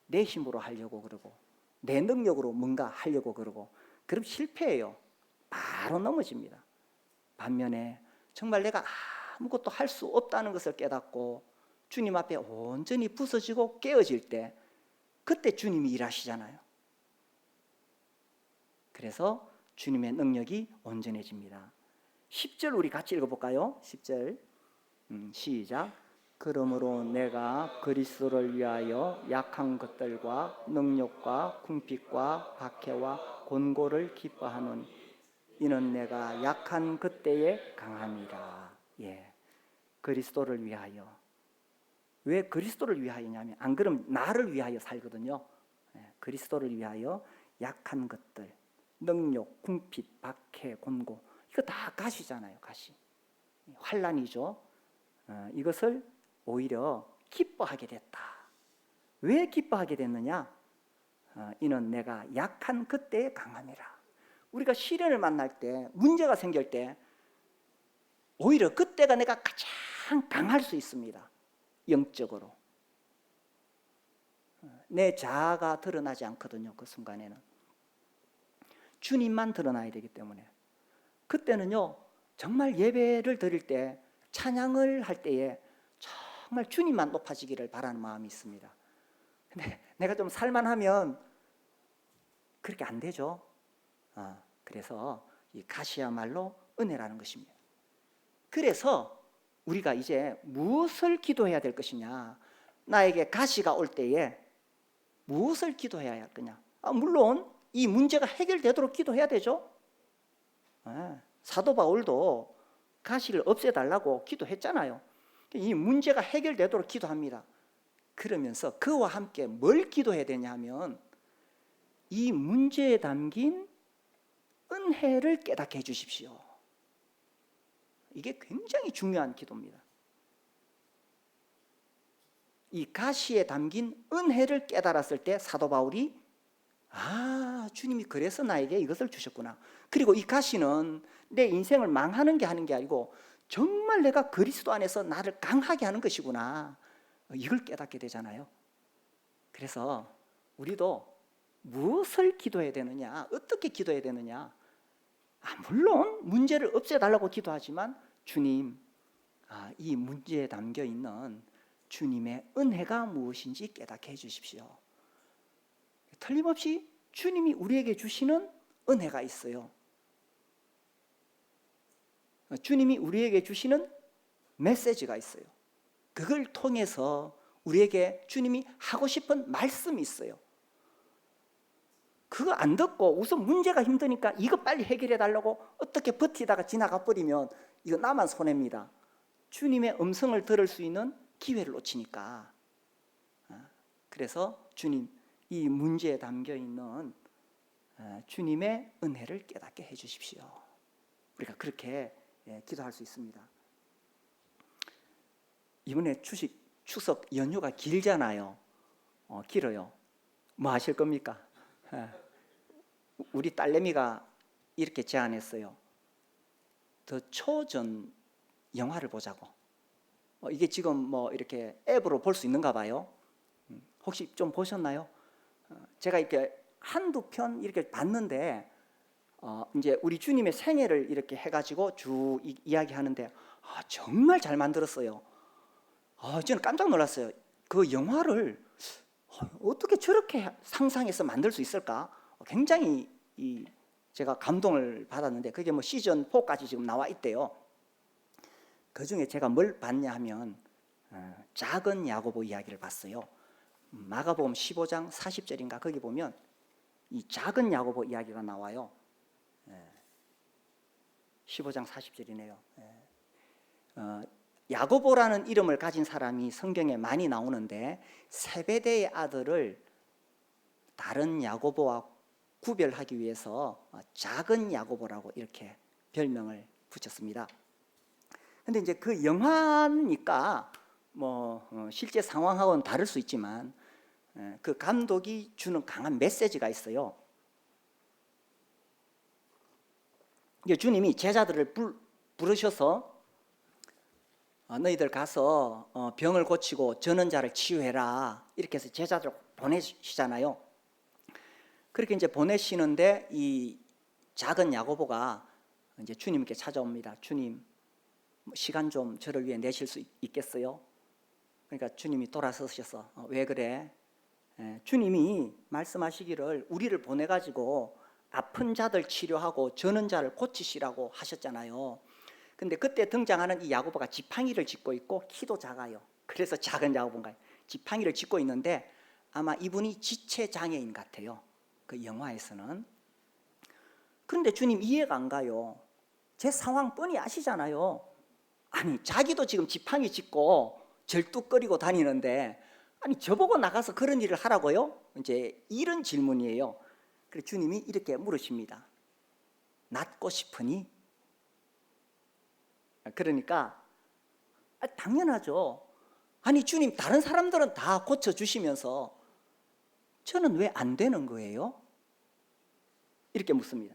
Speaker 1: 내 힘으로 하려고 그러고 내 능력으로 뭔가 하려고 그러고 그럼 실패해요. 바로 넘어집니다. 반면에 정말 내가 아무것도 할 수 없다는 것을 깨닫고 주님 앞에 온전히 부서지고 깨어질 때, 그때 주님이 일하시잖아요. 그래서 주님의 능력이 온전해집니다. 10절 우리 같이 읽어볼까요? 10절 시작. 그러므로 내가 그리스도를 위하여 약한 것들과 능력과 궁핍과 박해와 곤고를 기뻐하노니 이는 내가 약한 그때에 강함이라. 예, 그리스도를 위하여. 왜 그리스도를 위하여냐면 안 그러면 나를 위하여 살거든요. 예, 그리스도를 위하여 약한 것들, 능력, 궁핍, 박해, 곤고, 이거 다 가시잖아요. 가시, 환난이죠. 이것을 오히려 기뻐하게 됐다. 왜 기뻐하게 됐느냐? 이는 내가 약한 그때에 강함이라. 우리가 시련을 만날 때, 문제가 생길 때 오히려 그때가 내가 가장 강할 수 있습니다. 영적으로 내 자아가 드러나지 않거든요. 그 순간에는 주님만 드러나야 되기 때문에. 그때는요, 정말 예배를 드릴 때, 찬양을 할 때에 정말 주님만 높아지기를 바라는 마음이 있습니다. 근데 내가 좀 살만하면 그렇게 안 되죠. 그래서 이 가시야말로 은혜라는 것입니다. 그래서 우리가 이제 무엇을 기도해야 될 것이냐? 나에게 가시가 올 때에 무엇을 기도해야 할 거냐? 물론 이 문제가 해결되도록 기도해야 되죠. 사도 바울도 가시를 없애달라고 기도했잖아요. 이 문제가 해결되도록 기도합니다. 그러면서 그와 함께 뭘 기도해야 되냐 하면 이 문제에 담긴 은혜를 깨닫게 해주십시오. 이게 굉장히 중요한 기도입니다. 이 가시에 담긴 은혜를 깨달았을 때 사도 바울이 주님이 그래서 나에게 이것을 주셨구나. 그리고 이 가시는 내 인생을 망하는 게 하는 게 아니고 정말 내가 그리스도 안에서 나를 강하게 하는 것이구나. 이걸 깨닫게 되잖아요. 그래서 우리도 무엇을 기도해야 되느냐, 어떻게 기도해야 되느냐. 물론 문제를 없애달라고 기도하지만 주님, 이 문제에 담겨 있는 주님의 은혜가 무엇인지 깨닫게 해주십시오. 틀림없이 주님이 우리에게 주시는 은혜가 있어요. 주님이 우리에게 주시는 메시지가 있어요. 그걸 통해서 우리에게 주님이 하고 싶은 말씀이 있어요. 그거 안 듣고 우선 문제가 힘드니까 이거 빨리 해결해 달라고 어떻게 버티다가 지나가 버리면 이거 나만 손해입니다. 주님의 음성을 들을 수 있는 기회를 놓치니까. 그래서 주님, 이 문제에 담겨 있는 주님의 은혜를 깨닫게 해 주십시오. 우리가 그렇게 기도할 수 있습니다. 이번에 추석 연휴가 길잖아요. 길어요. 뭐 하실 겁니까? 우리 딸내미가 이렇게 제안했어요. 더 초전 영화를 보자고. 이게 지금 뭐 이렇게 앱으로 볼 수 있는가 봐요. 혹시 좀 보셨나요? 제가 이렇게 한두 편 이렇게 봤는데 이제 우리 주님의 생애를 이렇게 해가지고 쭉 이야기하는데 정말 잘 만들었어요. 저는 깜짝 놀랐어요. 그 영화를 어떻게 저렇게 상상해서 만들 수 있을까? 굉장히 제가 감동을 받았는데 그게 뭐 시즌 4까지 지금 나와 있대요. 그 중에 제가 뭘 봤냐 하면 작은 야고보 이야기를 봤어요. 마가복음 15장 40절인가 거기 보면 이 작은 야고보 이야기가 나와요. 15장 40절이네요. 야고보라는 이름을 가진 사람이 성경에 많이 나오는데 세베대의 아들을 다른 야고보와 구별하기 위해서 작은 야고보라고 이렇게 별명을 붙였습니다. 근데 이제 그 영화니까 뭐 실제 상황하고는 다를 수 있지만 그 감독이 주는 강한 메시지가 있어요. 주님이 제자들을 부르셔서 너희들 가서 병을 고치고 저는 자를 치유해라 이렇게 해서 제자들 보내시잖아요. 그렇게 이제 보내시는데 이 작은 야고보가 이제 주님께 찾아옵니다. 주님, 시간 좀 저를 위해 내실 수 있겠어요? 그러니까 주님이 돌아서셔서 왜 그래? 주님이 말씀하시기를 우리를 보내가지고 아픈 자들 치료하고 저는 자를 고치시라고 하셨잖아요. 근데 그때 등장하는 이 야고보가 지팡이를 짚고 있고 키도 작아요. 그래서 작은 야고보인가요? 지팡이를 짚고 있는데 아마 이분이 지체 장애인 같아요. 그 영화에서는. 그런데 주님 이해가 안 가요. 제 상황 뻔히 아시잖아요. 아니 자기도 지금 지팡이 짚고 절뚝거리고 다니는데 아니 저보고 나가서 그런 일을 하라고요? 이제 이런 질문이에요. 그래서 주님이 이렇게 물으십니다. 낫고 싶으니? 그러니까 당연하죠. 아니 주님 다른 사람들은 다 고쳐주시면서 저는 왜 안 되는 거예요? 이렇게 묻습니다.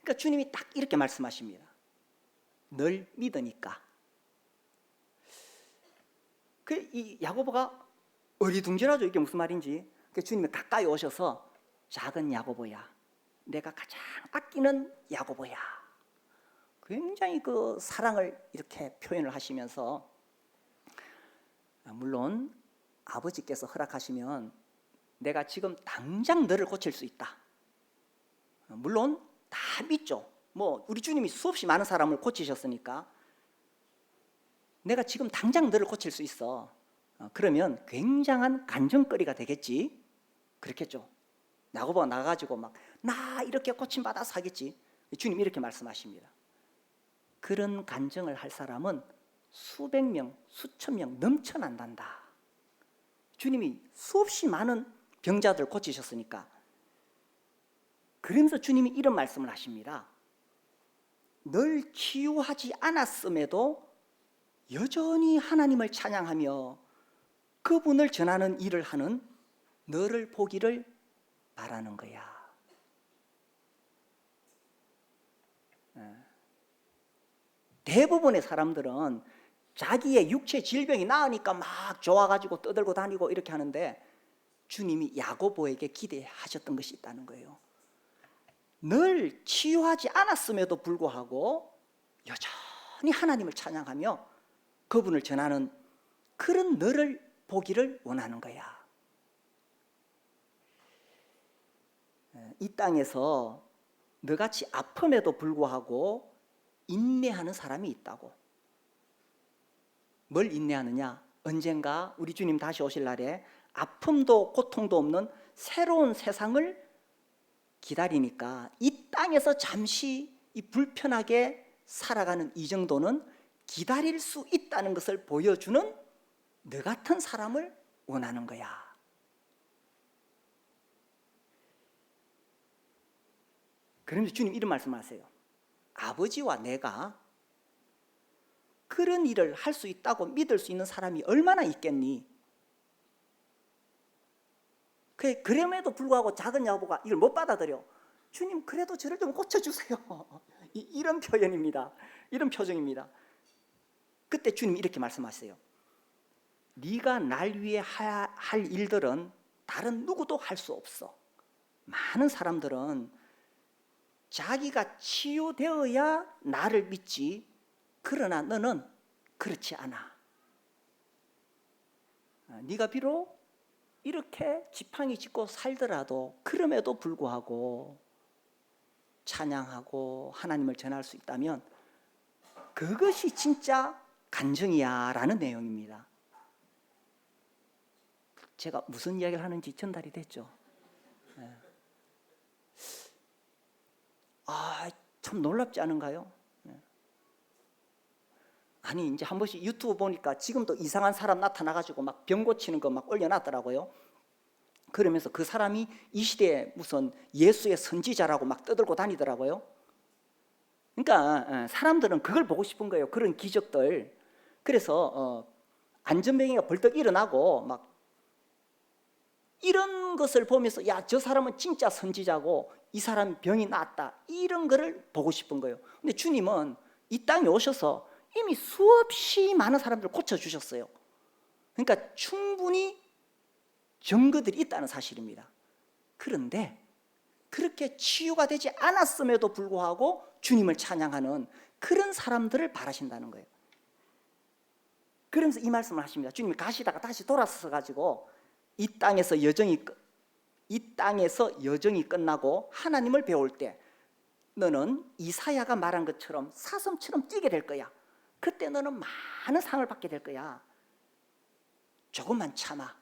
Speaker 1: 그러니까 주님이 딱 이렇게 말씀하십니다. 널 믿으니까. 이 야고보가 어리둥절하죠. 이게 무슨 말인지. 주님이 가까이 오셔서 작은 야고보야, 내가 가장 아끼는 야고보야. 굉장히 그 사랑을 이렇게 표현을 하시면서 물론 아버지께서 허락하시면 내가 지금 당장 너를 고칠 수 있다. 물론 다 믿죠. 뭐 우리 주님이 수없이 많은 사람을 고치셨으니까 내가 지금 당장 너를 고칠 수 있어. 그러면 굉장한 간증거리가 되겠지. 그렇겠죠. 야고보가 나가가지고 막 나 이렇게 고침받아서 하겠지. 주님 이렇게 말씀하십니다. 그런 간증을 할 사람은 수백 명, 수천 명 넘쳐난단다. 주님이 수없이 많은 병자들 고치셨으니까 그러면서 주님이 이런 말씀을 하십니다. 널 치유하지 않았음에도 여전히 하나님을 찬양하며 그분을 전하는 일을 하는 너를 보기를 바라는 거야. 대부분의 사람들은 자기의 육체 질병이 나으니까 막 좋아가지고 떠들고 다니고 이렇게 하는데, 주님이 야고보에게 기대하셨던 것이 있다는 거예요. 늘 치유하지 않았음에도 불구하고 여전히 하나님을 찬양하며 그분을 전하는 그런 너를 보기를 원하는 거야. 이 땅에서 너같이 아픔에도 불구하고 인내하는 사람이 있다고. 뭘 인내하느냐? 언젠가 우리 주님 다시 오실 날에 아픔도 고통도 없는 새로운 세상을 기다리니까 이 땅에서 잠시 이 불편하게 살아가는 이 정도는 기다릴 수 있다는 것을 보여주는 너 같은 사람을 원하는 거야. 그러면서 주님 이런 말씀을 하세요. 아버지와 내가 그런 일을 할 수 있다고 믿을 수 있는 사람이 얼마나 있겠니? 그럼에도 불구하고 작은 야고보가 이걸 못 받아들여. 주님, 그래도 저를 좀 고쳐주세요. 이런 표현입니다. 이런 표정입니다. 그때 주님이 이렇게 말씀하세요. 네가 날 위해 할 일들은 다른 누구도 할 수 없어. 많은 사람들은 자기가 치유되어야 나를 믿지, 그러나 너는 그렇지 않아. 네가 비록 이렇게 지팡이 짚고 살더라도 그럼에도 불구하고 찬양하고 하나님을 전할 수 있다면 그것이 진짜 간증이야 라는 내용입니다. 제가 무슨 이야기를 하는지 전달이 됐죠? 참 놀랍지 않은가요? 아니, 이제 한 번씩 유튜브 보니까 지금도 이상한 사람 나타나가지고 막 병 고치는 거 막 올려놨더라고요. 그러면서 그 사람이 이 시대에 무슨 예수의 선지자라고 막 떠들고 다니더라고요. 그러니까 사람들은 그걸 보고 싶은 거예요. 그런 기적들. 그래서 안전뱅이가 벌떡 일어나고 막 이런 것을 보면서 야, 저 사람은 진짜 선지자고 이 사람이 병이 낫다, 이런 거를 보고 싶은 거예요. 근데 주님은 이 땅에 오셔서 이미 수없이 많은 사람들을 고쳐주셨어요. 그러니까 충분히 증거들이 있다는 사실입니다. 그런데 그렇게 치유가 되지 않았음에도 불구하고 주님을 찬양하는 그런 사람들을 바라신다는 거예요. 그러면서 이 말씀을 하십니다. 주님이 가시다가 다시 돌아서서 가지고 이 땅에서 여정이 끝나고 하나님을 배울 때 너는 이사야가 말한 것처럼 사슴처럼 뛰게 될 거야. 그때 너는 많은 상을 받게 될 거야. 조금만 참아.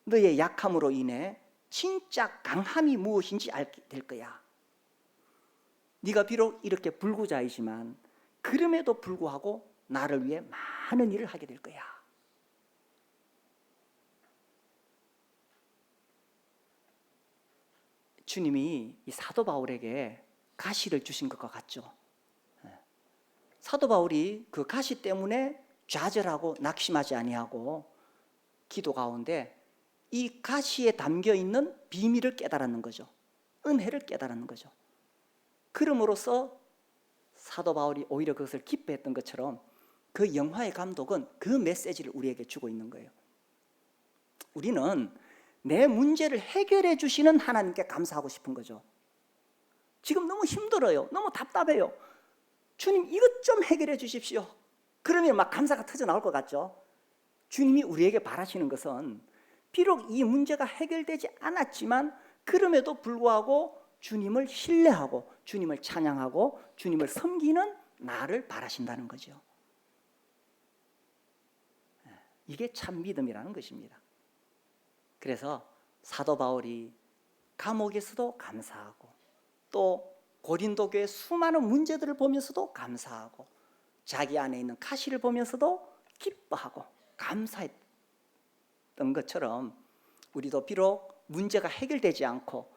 Speaker 1: 너의 약함으로 인해 진짜 강함이 무엇인지 알게 될 거야. 네가 비록 이렇게 불구자이지만 그럼에도 불구하고 나를 위해 많은 일을 하게 될 거야. 주님이 이 사도 바울에게 가시를 주신 것과 같죠. 사도 바울이 그 가시 때문에 좌절하고 낙심하지 아니하고 기도 가운데 이 가시에 담겨 있는 비밀을 깨달았는 거죠. 은혜를 깨달았는 거죠. 그럼으로써 사도 바울이 오히려 그것을 기뻐했던 것처럼 그 영화의 감독은 그 메시지를 우리에게 주고 있는 거예요. 우리는 내 문제를 해결해 주시는 하나님께 감사하고 싶은 거죠. 지금 너무 힘들어요. 너무 답답해요. 주님, 이것 좀 해결해 주십시오. 그러면 막 감사가 터져 나올 것 같죠? 주님이 우리에게 바라시는 것은 비록 이 문제가 해결되지 않았지만 그럼에도 불구하고 주님을 신뢰하고 주님을 찬양하고 주님을 섬기는 나를 바라신다는 거죠. 이게 참 믿음이라는 것입니다. 그래서 사도 바울이 감옥에서도 감사하고 또 고린도 교회 수많은 문제들을 보면서도 감사하고 자기 안에 있는 가시를 보면서도 기뻐하고 감사했던 것처럼 우리도 비록 문제가 해결되지 않고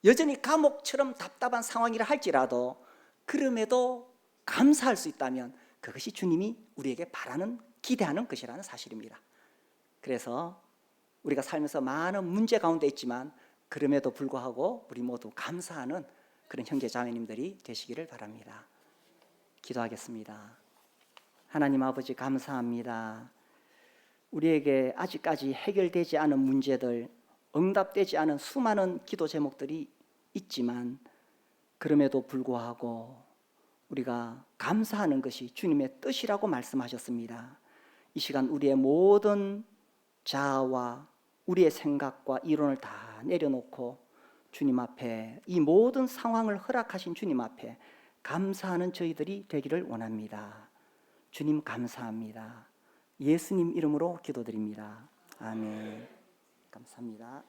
Speaker 1: 여전히 감옥처럼 답답한 상황이라 할지라도 그럼에도 감사할 수 있다면 그것이 주님이 우리에게 바라는, 기대하는 것이라는 사실입니다. 그래서 우리가 살면서 많은 문제 가운데 있지만 그럼에도 불구하고 우리 모두 감사하는 그런 형제 자매님들이 되시기를 바랍니다. 기도하겠습니다. 하나님 아버지, 감사합니다. 우리에게 아직까지 해결되지 않은 문제들, 응답되지 않은 수많은 기도 제목들이 있지만 그럼에도 불구하고 우리가 감사하는 것이 주님의 뜻이라고 말씀하셨습니다. 이 시간 우리의 모든 자아와 우리의 생각과 이론을 다 내려놓고 주님 앞에, 이 모든 상황을 허락하신 주님 앞에 감사하는 저희들이 되기를 원합니다. 주님 감사합니다. 예수님 이름으로 기도드립니다. 아멘. 감사합니다.